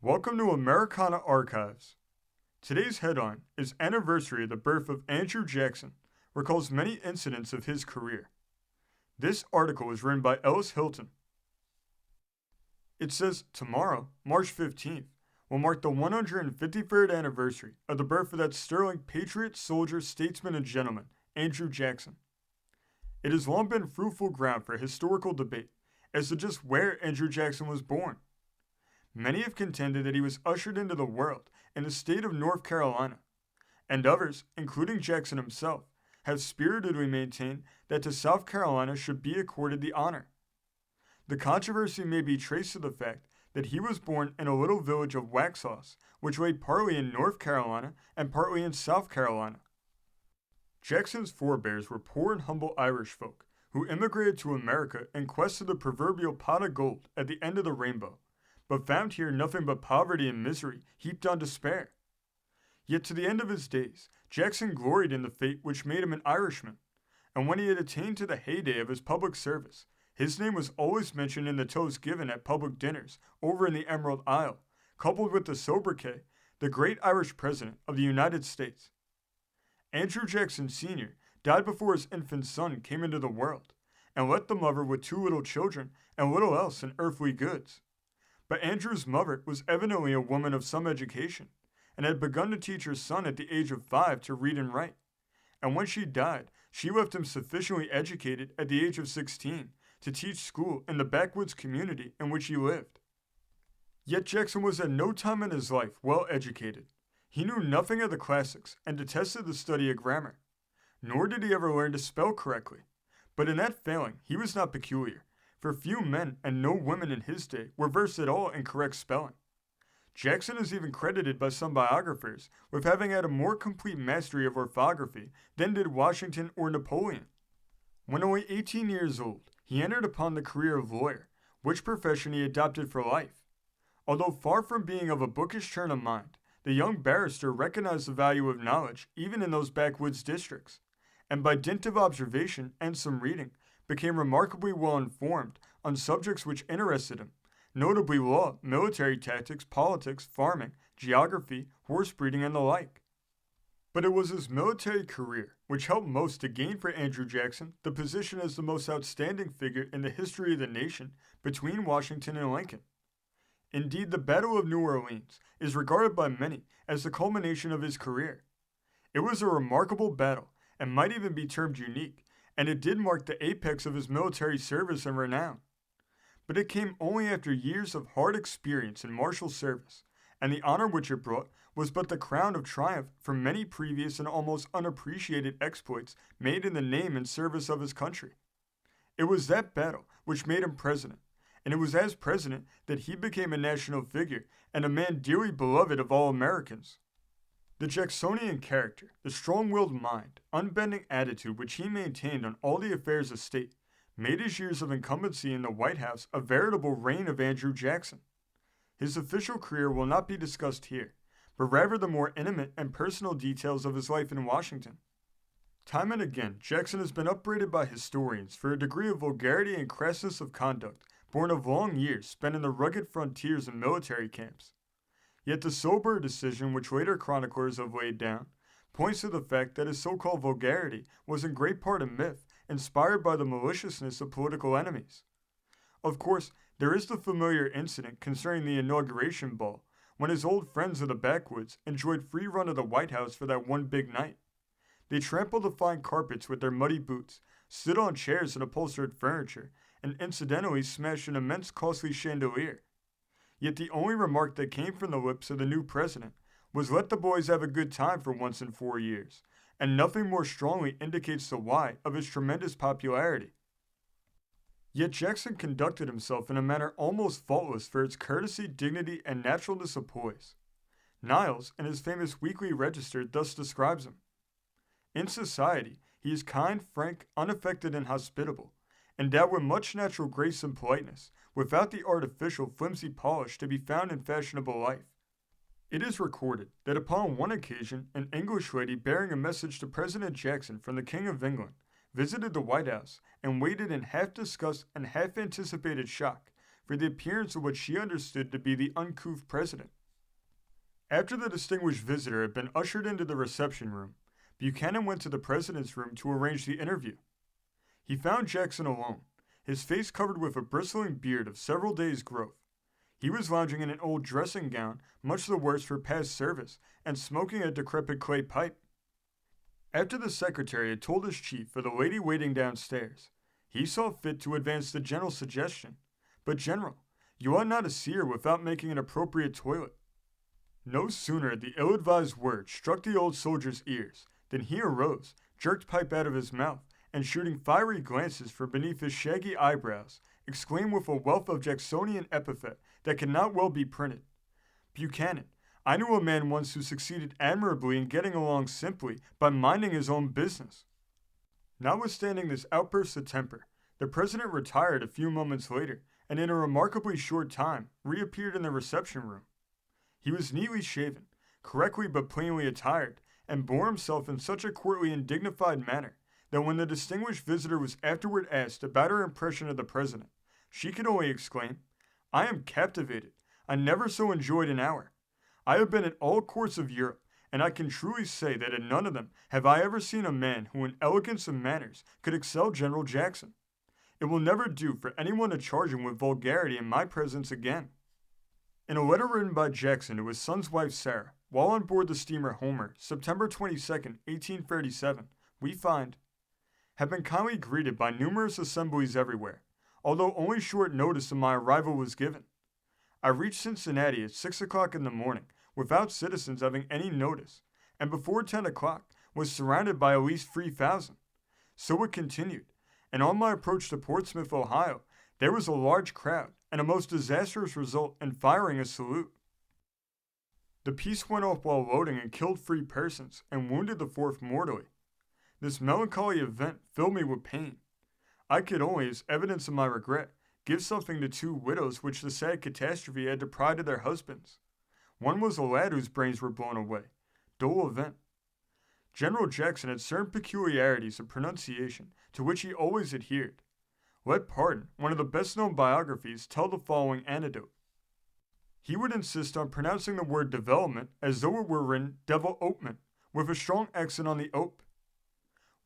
Welcome to Americana Archives. Today's headline is Anniversary of the Birth of Andrew Jackson, recalls many incidents of his career. This article was written by Ellis Hilton. It says tomorrow, March 15th, will mark the 153rd anniversary of the birth of that sterling patriot, soldier, statesman, and gentleman, Andrew Jackson. It has long been fruitful ground for historical debate as to just where Andrew Jackson was born. Many have contended that he was ushered into the world in the state of North Carolina, and others, including Jackson himself, have spiritedly maintained that to South Carolina should be accorded the honor. The controversy may be traced to the fact that he was born in a little village of Waxhaws, which lay partly in North Carolina and partly in South Carolina. Jackson's forebears were poor and humble Irish folk who immigrated to America in quest of the proverbial pot of gold at the end of the rainbow, but found here nothing but poverty and misery heaped on despair. Yet to the end of his days, Jackson gloried in the fate which made him an Irishman, and when he had attained to the heyday of his public service, his name was always mentioned in the toast given at public dinners over in the Emerald Isle, coupled with the sobriquet, the great Irish President of the United States. Andrew Jackson Sr. died before his infant son came into the world, and left the mother with two little children and little else in earthly goods. But Andrew's mother was evidently a woman of some education, and had begun to teach her son at the age of 5 to read and write. And when she died, she left him sufficiently educated at the age of 16 to teach school in the backwoods community in which he lived. Yet Jackson was at no time in his life well educated. He knew nothing of the classics and detested the study of grammar. Nor did he ever learn to spell correctly. But in that failing, he was not peculiar, for few men and no women in his day were versed at all in correct spelling. Jackson is even credited by some biographers with having had a more complete mastery of orthography than did Washington or Napoleon. When only 18 years old, he entered upon the career of lawyer, which profession he adopted for life. Although far from being of a bookish turn of mind, the young barrister recognized the value of knowledge even in those backwoods districts, and by dint of observation and some reading, became remarkably well informed on subjects which interested him, notably law, military tactics, politics, farming, geography, horse breeding, and the like. But it was his military career which helped most to gain for Andrew Jackson the position as the most outstanding figure in the history of the nation between Washington and Lincoln. Indeed, the Battle of New Orleans is regarded by many as the culmination of his career. It was a remarkable battle and might even be termed unique, and it did mark the apex of his military service and renown. But it came only after years of hard experience in martial service, and the honor which it brought was but the crown of triumph for many previous and almost unappreciated exploits made in the name and service of his country. It was that battle which made him president, and it was as president that he became a national figure and a man dearly beloved of all Americans. The Jacksonian character, the strong-willed mind, unbending attitude which he maintained on all the affairs of state, made his years of incumbency in the White House a veritable reign of Andrew Jackson. His official career will not be discussed here, but rather the more intimate and personal details of his life in Washington. Time and again, Jackson has been upbraided by historians for a degree of vulgarity and crassness of conduct born of long years spent in the rugged frontiers and military camps. Yet the sober decision which later chroniclers have laid down points to the fact that his so-called vulgarity was in great part a myth inspired by the maliciousness of political enemies. Of course, there is the familiar incident concerning the inauguration ball, when his old friends of the backwoods enjoyed free run of the White House for that one big night. They trampled the fine carpets with their muddy boots, stood on chairs and upholstered furniture, and incidentally smashed an immense costly chandelier. Yet the only remark that came from the lips of the new president was, "Let the boys have a good time for once in 4 years," and nothing more strongly indicates the why of his tremendous popularity. Yet Jackson conducted himself in a manner almost faultless for its courtesy, dignity, and naturalness of poise. Niles, in his famous Weekly Register, thus describes him. In society, he is kind, frank, unaffected, and hospitable, endowed with much natural grace and politeness, without the artificial, flimsy polish to be found in fashionable life. It is recorded that upon one occasion, an English lady bearing a message to President Jackson from the King of England visited the White House and waited in half disgust and half anticipated shock for the appearance of what she understood to be the uncouth president. After the distinguished visitor had been ushered into the reception room, Buchanan went to the president's room to arrange the interview. He found Jackson alone, his face covered with a bristling beard of several days' growth. He was lounging in an old dressing gown, much the worse for past service, and smoking a decrepit clay pipe. After the secretary had told his chief of the lady waiting downstairs, he saw fit to advance the general's suggestion. But, General, you ought not to see her without making an appropriate toilet. No sooner had the ill-advised word struck the old soldier's ears than he arose, jerked pipe out of his mouth, and shooting fiery glances from beneath his shaggy eyebrows, exclaimed with a wealth of Jacksonian epithet that cannot well be printed, "Buchanan, I knew a man once who succeeded admirably in getting along simply by minding his own business." Notwithstanding this outburst of temper, the president retired a few moments later, and in a remarkably short time reappeared in the reception room. He was neatly shaven, correctly but plainly attired, and bore himself in such a courtly and dignified manner that when the distinguished visitor was afterward asked about her impression of the president, she could only exclaim, "I am captivated. I never so enjoyed an hour. I have been at all courts of Europe, and I can truly say that in none of them have I ever seen a man who in elegance of manners could excel General Jackson. It will never do for anyone to charge him with vulgarity in my presence again." In a letter written by Jackson to his son's wife Sarah, while on board the steamer Homer, September 22, 1837, we find, "Have been kindly greeted by numerous assemblies everywhere, although only short notice of my arrival was given. I reached Cincinnati at 6 o'clock in the morning, without citizens having any notice, and before 10 o'clock was surrounded by at least 3,000. So it continued, and on my approach to Portsmouth, Ohio, there was a large crowd, and a most disastrous result in firing a salute. The piece went off while loading and killed 3 persons, and wounded the 4th mortally. This melancholy event filled me with pain. I could only, as evidence of my regret, give something to 2 widows which the sad catastrophe had deprived of their husbands. One was a lad whose brains were blown away. Dull event. General Jackson had certain peculiarities of pronunciation to which he always adhered. Let Pardon, one of the best-known biographies, tell the following anecdote. He would insist on pronouncing the word development as though it were written development, with a strong accent on the ope.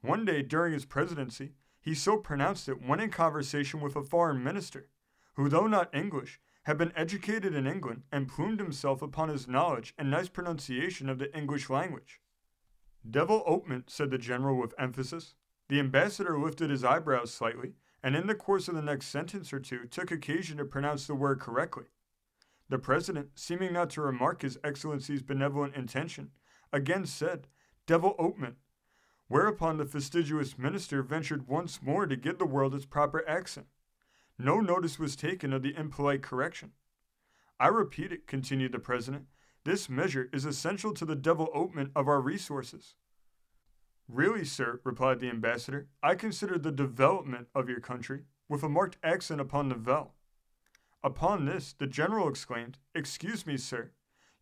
One day during his presidency, he so pronounced it when in conversation with a foreign minister, who, though not English, had been educated in England and plumed himself upon his knowledge and nice pronunciation of the English language. "Development," said the general with emphasis. The ambassador lifted his eyebrows slightly, and in the course of the next sentence or two took occasion to pronounce the word correctly. The president, seeming not to remark his excellency's benevolent intention, again said, "Development," whereupon the fastidious minister ventured once more to give the word its proper accent. No notice was taken of the impolite correction. "I repeat it," continued the president, "this measure is essential to the development of our resources." "Really, sir," replied the ambassador, "I consider the development of your country, with a marked accent upon the vel." Upon this, the general exclaimed, "Excuse me, sir.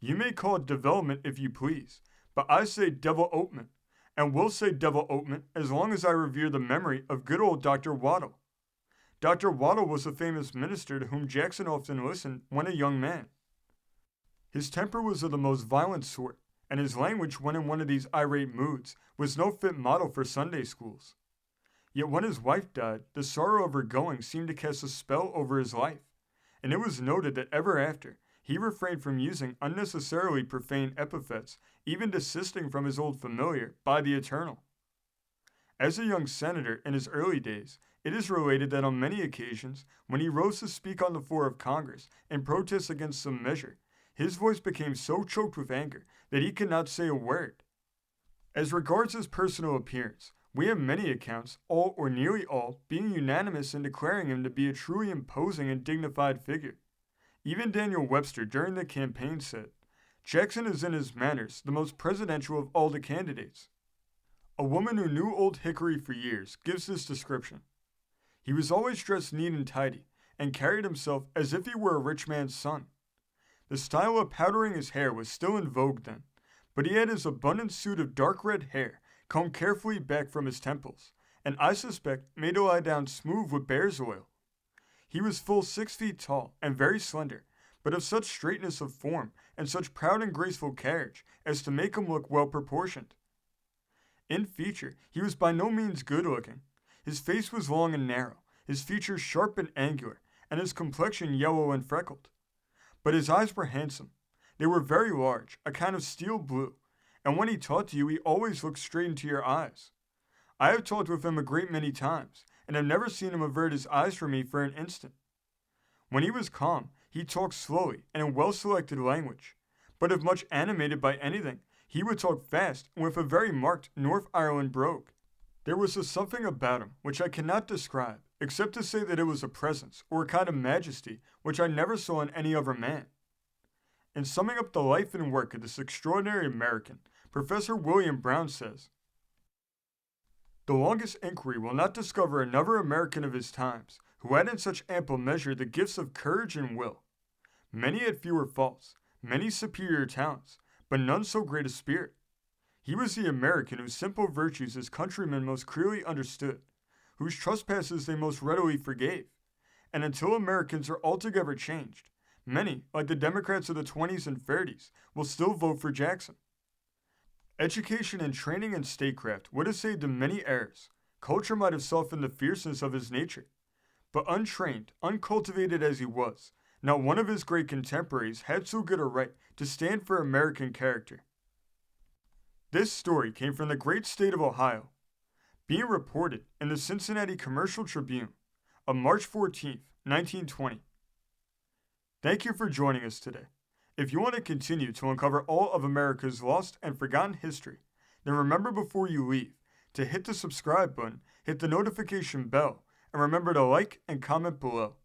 You may call it development if you please, but I say development, and will say development as long as I revere the memory of good old Dr. Waddell. Dr. Waddell was a famous minister to whom Jackson often listened when a young man. His temper was of the most violent sort, and his language when in one of these irate moods was no fit model for Sunday schools. Yet when his wife died, the sorrow of her going seemed to cast a spell over his life, and it was noted that ever after he refrained from using unnecessarily profane epithets, even desisting from his old familiar, by the Eternal. As a young senator in his early days, it is related that on many occasions, when he rose to speak on the floor of Congress in protest against some measure, his voice became so choked with anger that he could not say a word. As regards his personal appearance, we have many accounts, all or nearly all, being unanimous in declaring him to be a truly imposing and dignified figure. Even Daniel Webster during the campaign said, "Jackson is in his manners the most presidential of all the candidates." A woman who knew Old Hickory for years gives this description. "He was always dressed neat and tidy, and carried himself as if he were a rich man's son. The style of powdering his hair was still in vogue then, but he had his abundant suit of dark red hair combed carefully back from his temples, and I suspect made to lie down smooth with bear's oil. He was full 6 feet tall and very slender, but of such straightness of form and such proud and graceful carriage as to make him look well proportioned. In feature, he was by no means good looking. His face was long and narrow, his features sharp and angular, and his complexion yellow and freckled. But his eyes were handsome. They were very large, a kind of steel blue, and when he talked to you, he always looked straight into your eyes. I have talked with him a great many times, and have never seen him avert his eyes from me for an instant. When he was calm, he talked slowly and in well-selected language, but if much animated by anything, he would talk fast and with a very marked North Ireland brogue. There was a something about him which I cannot describe, except to say that it was a presence, or a kind of majesty, which I never saw in any other man. In summing up the life and work of this extraordinary American, Professor William Brown says, "The longest inquiry will not discover another American of his times who had in such ample measure the gifts of courage and will. Many had fewer faults, many superior talents, but none so great a spirit. He was the American whose simple virtues his countrymen most clearly understood, whose trespasses they most readily forgave. And until Americans are altogether changed, many, like the Democrats of the 20s and 30s, will still vote for Jackson. Education and training in statecraft would have saved him many errors. Culture might have softened the fierceness of his nature. But untrained, uncultivated as he was, not one of his great contemporaries had so good a right to stand for American character." This story came from the great state of Ohio, being reported in the Cincinnati Commercial Tribune of March 14, 1920. Thank you for joining us today. If you want to continue to uncover all of America's lost and forgotten history, then remember before you leave to hit the subscribe button, hit the notification bell, and remember to like and comment below.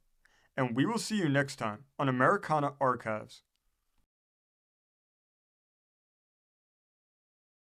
And we will see you next time on Americana Archives.